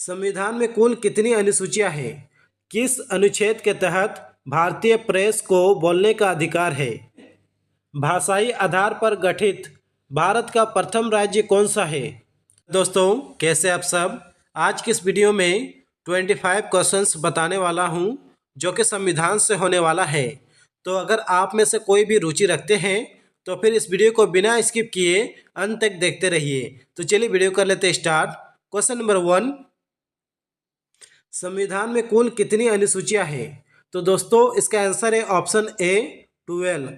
संविधान में कुल कितनी अनुसूचियां हैं? किस अनुच्छेद के तहत भारतीय प्रेस को बोलने का अधिकार है? भाषाई आधार पर गठित भारत का प्रथम राज्य कौन सा है? दोस्तों, कैसे आप सब? आज की इस वीडियो में 25 क्वेश्चंस बताने वाला हूं जो कि संविधान से होने वाला है। तो अगर आप में से कोई भी रुचि रखते हैं तो फिर इस वीडियो को बिना स्किप किए अंत तक देखते रहिए। तो चलिए वीडियो कर लेते स्टार्ट। क्वेश्चन नंबर 1, संविधान में कुल कितनी अनुसूचियां हैं? तो दोस्तों, इसका आंसर है ऑप्शन ए 12।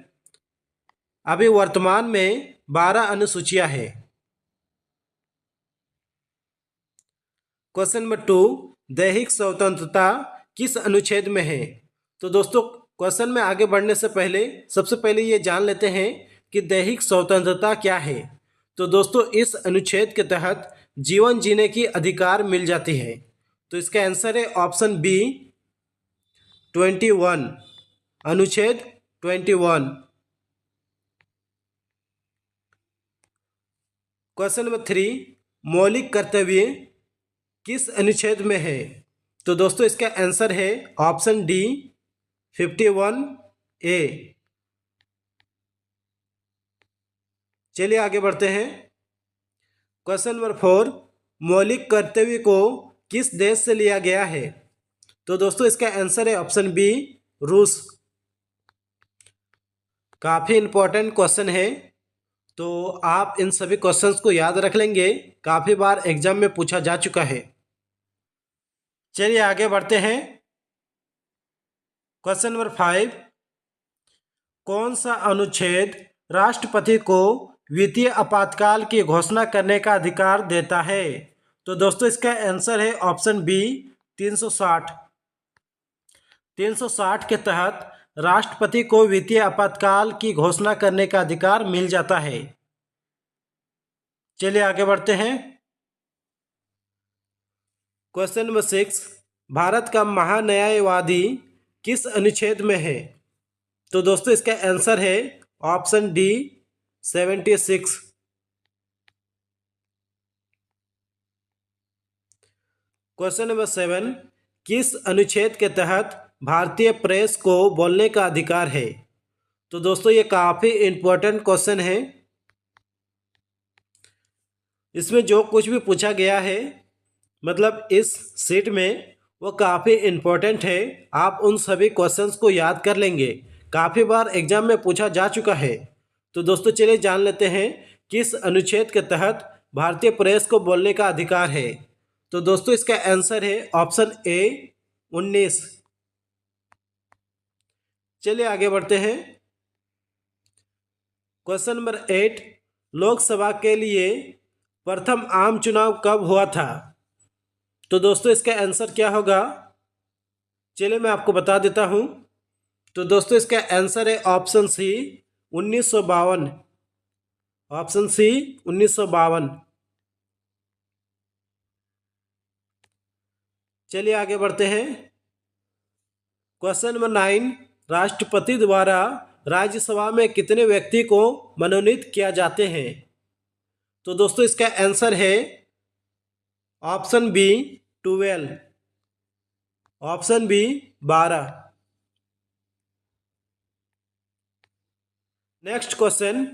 अभी वर्तमान में 12 अनुसूचियां हैं। क्वेश्चन नंबर 2, दैहिक स्वतंत्रता किस अनुच्छेद में है? तो दोस्तों, क्वेश्चन में आगे बढ़ने से पहले सबसे पहले ये जान लेते हैं कि दैहिक स्वतंत्रता क्या है। तो दोस्तों, इस अनुच्छेद के तहत जीवन जीने की अधिकार मिल जाती है। तो इसका आंसर है ऑप्शन बी 21, अनुच्छेद 21। क्वेश्चन नंबर 3, मौलिक कर्तव्य किस अनुच्छेद में है? तो दोस्तों, इसका आंसर है ऑप्शन डी 51A। चलिए आगे बढ़ते हैं। क्वेश्चन नंबर 4, मौलिक कर्तव्य को किस देश से लिया गया है? तो दोस्तों, इसका आंसर है ऑप्शन बी रूस। काफ़ी इंपॉर्टेंट क्वेश्चन है, तो आप इन सभी क्वेश्चंस को याद रख लेंगे। काफ़ी बार एग्जाम में पूछा जा चुका है। चलिए आगे बढ़ते हैं। क्वेश्चन नंबर 5, कौन सा अनुच्छेद राष्ट्रपति को वित्तीय आपातकाल की घोषणा करने का अधिकार देता है? तो दोस्तों, इसका आंसर है ऑप्शन बी 360। 360 के तहत राष्ट्रपति को वित्तीय आपातकाल की घोषणा करने का अधिकार मिल जाता है। चलिए आगे बढ़ते हैं। क्वेश्चन नंबर 6, भारत का महान्यायवादी किस अनुच्छेद में है? तो दोस्तों, इसका आंसर है ऑप्शन डी 76। क्वेश्चन नंबर 7, किस अनुच्छेद के तहत भारतीय प्रेस को बोलने का अधिकार है? तो दोस्तों, ये काफ़ी इंपॉर्टेंट क्वेश्चन है। इसमें जो कुछ भी पूछा गया है, मतलब इस सीट में, वो काफ़ी इंपॉर्टेंट है। आप उन सभी क्वेश्चंस को याद कर लेंगे। काफ़ी बार एग्जाम में पूछा जा चुका है। तो दोस्तों, चलिए जान लेते हैं किस अनुच्छेद के तहत भारतीय प्रेस को बोलने का अधिकार है। तो दोस्तों, इसका आंसर है ऑप्शन ए 19। चलिए आगे बढ़ते हैं। क्वेश्चन नंबर 8, लोकसभा के लिए प्रथम आम चुनाव कब हुआ था? तो दोस्तों, इसका आंसर क्या होगा? चलिए मैं आपको बता देता हूं। तो दोस्तों, इसका आंसर है ऑप्शन सी 1952। Option C 1952। चलिए आगे बढ़ते हैं। क्वेश्चन नंबर 9, राष्ट्रपति द्वारा राज्यसभा में कितने व्यक्ति को मनोनीत किया जाते हैं? तो दोस्तों, इसका आंसर है option B 12। Option B 12। Next question,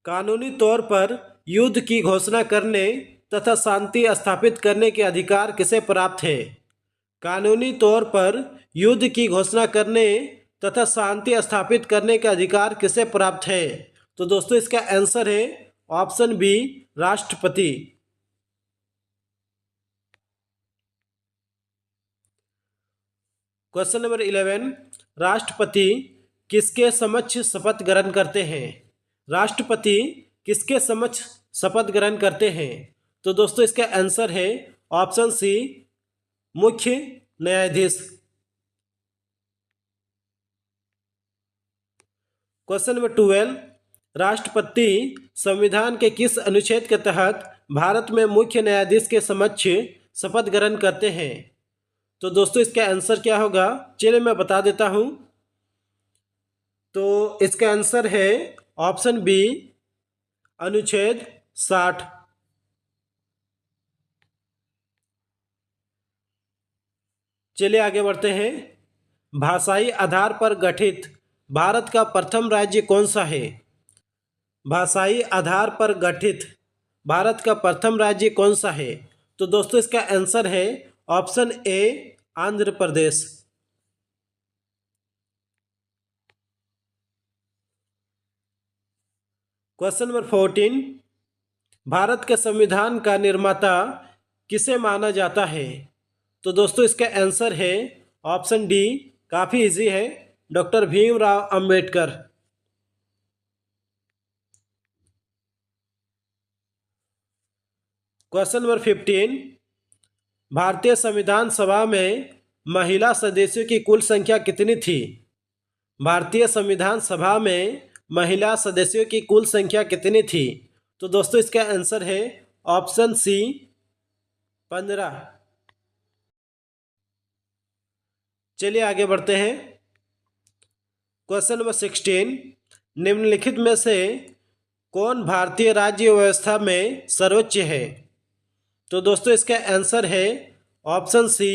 कानूनी तौर पर युद्ध की घोषणा करने तथा शांति स्थापित करने के अधिकार किसे प्राप्त है? कानूनी तौर पर युद्ध की घोषणा करने तथा शांति स्थापित करने का अधिकार किसे प्राप्त है? तो दोस्तों, इसका आंसर है ऑप्शन बी राष्ट्रपति। क्वेश्चन नंबर 11, राष्ट्रपति किसके समक्ष शपथ ग्रहण करते हैं? राष्ट्रपति किसके समक्ष शपथ ग्रहण करते हैं? तो दोस्तों, इसका आंसर है ऑप्शन सी मुख्य न्यायाधीश। क्वेश्चन नंबर 12, राष्ट्रपति संविधान के किस अनुच्छेद के तहत भारत में मुख्य न्यायाधीश के समक्ष शपथ ग्रहण करते हैं? तो दोस्तों, इसका आंसर क्या होगा? चलिए मैं बता देता हूं। तो इसका आंसर है ऑप्शन बी अनुच्छेद 60। चलिए आगे बढ़ते हैं। भाषाई आधार पर गठित भारत का प्रथम राज्य कौन सा है? भाषाई आधार पर गठित भारत का प्रथम राज्य कौन सा है? तो दोस्तों इसका आंसर है option A, Andhra Pradesh. Question number 14, Bharat के संविधान का निर्माता किसे माना जाता है? तो दोस्तों इसका आंसर है ऑप्शन डी, काफी इजी है, doctor Bhimrao Ambedkar. Question number 15, भारतीय संविधान सभा में महिला सदस्यों की कुल संख्या कितनी थी? भारतीय संविधान सभा में महिला सदस्यों की कुल संख्या कितनी थी? तो दोस्तों इसका आंसर है ऑप्शन सी, 15। चलिए आगे बढ़ते हैं। क्वेश्चन नंबर 16, निम्नलिखित में से कौन भारतीय राज्य व्यवस्था में सर्वोच्च है? तो दोस्तों इसका आंसर है ऑप्शन सी,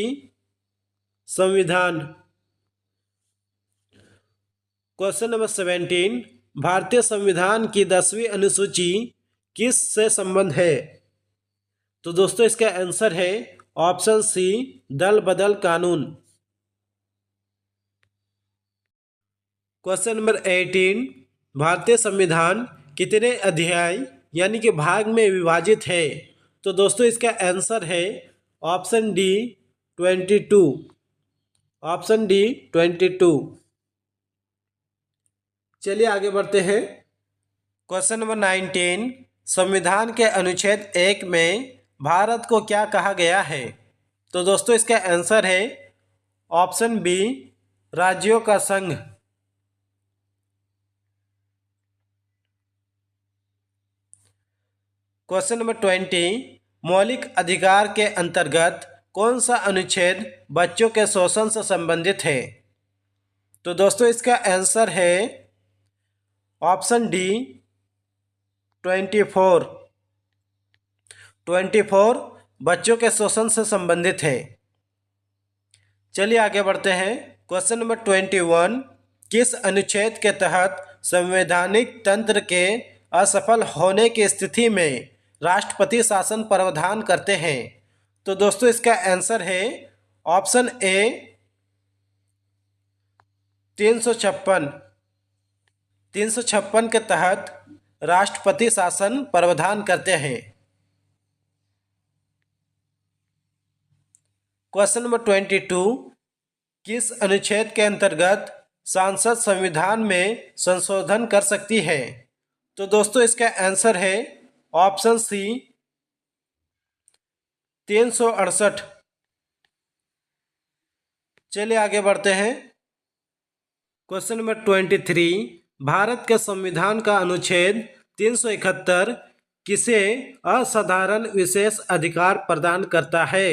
संविधान। क्वेश्चन नंबर 17, भारतीय संविधान की 10वीं अनुसूची किस से संबंध है? तो दोस्तों इसका आंसर है ऑप्शन सी, दल बदल कानून। क्वेश्चन नंबर 18, भारतीय संविधान कितने अध्याय यानी कि भाग में विभाजित है? तो दोस्तों इसका आंसर है ऑप्शन डी, 22। Option D, 22। चलिए आगे बढ़ते हैं। क्वेश्चन नंबर 19, संविधान के अनुच्छेद 1 में भारत को क्या कहा गया है? तो दोस्तों इसका आंसर है ऑप्शन बी, राज्यों का संघ। क्वेश्चन नंबर 20, मौलिक अधिकार के अंतर्गत कौन सा अनुच्छेद बच्चों के शोषण से संबंधित है? तो दोस्तों इसका आंसर है ऑप्शन डी, 24। 24 बच्चों के शोषण से संबंधित है। चलिए आगे बढ़ते हैं। क्वेश्चन नंबर 21, किस अनुच्छेद के तहत संवैधानिक तंत्र के असफल होने की स्थिति में राष्ट्रपति शासन प्रावधान करते हैं? तो दोस्तों इसका आंसर है ऑप्शन ए, 356। 356 के तहत राष्ट्रपति शासन प्रावधान करते हैं। क्वेश्चन नंबर 22, किस अनुच्छेद के अंतर्गत संसद संविधान में संशोधन कर सकती है? तो दोस्तों इसका आंसर है ऑप्शन सी, 368। चलिए आगे बढ़ते हैं। क्वेश्चन नंबर 23, भारत के संविधान का अनुच्छेद 371 किसे असाधारण विशेष अधिकार प्रदान करता है?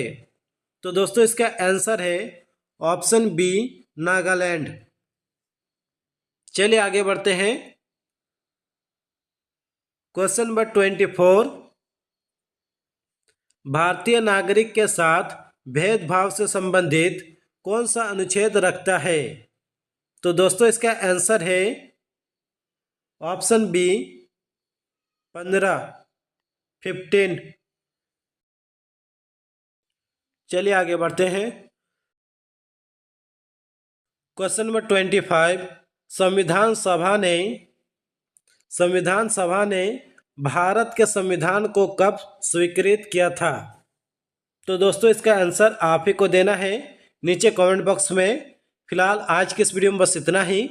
तो दोस्तों इसका आंसर है ऑप्शन बी, नागालैंड। चलिए आगे बढ़ते हैं। क्वेश्चन नंबर 24, भारतीय नागरिक के साथ भेदभाव से संबंधित कौन सा अनुच्छेद रखता है? तो दोस्तों इसका आंसर है ऑप्शन बी, 15। चलिए आगे बढ़ते हैं। क्वेश्चन नंबर 25, संविधान सभा ने भारत के संविधान को कब स्वीकृत किया था? तो दोस्तों इसका आंसर आप ही को देना है नीचे कमेंट बॉक्स में। फिलहाल आज की इस वीडियो में बस इतना ही।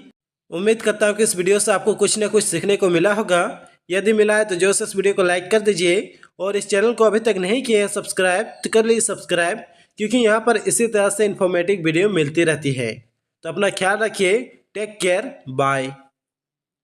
उम्मीद करता हूँ कि इस वीडियो से आपको कुछ ना कुछ सीखने को मिला होगा। यदि मिला है तो जो से इस वीडियो को लाइक कर दीजिए और इस चैनल को अभी तक नहीं किए हैं सब्सक्राइब तो कर लीजिए सब्सक्राइब, क्योंकि यहाँ पर इसी तरह से इन्फॉर्मेटिव वीडियो मिलती रहती है। तो अपना ख्याल रखिए। Take care, bye.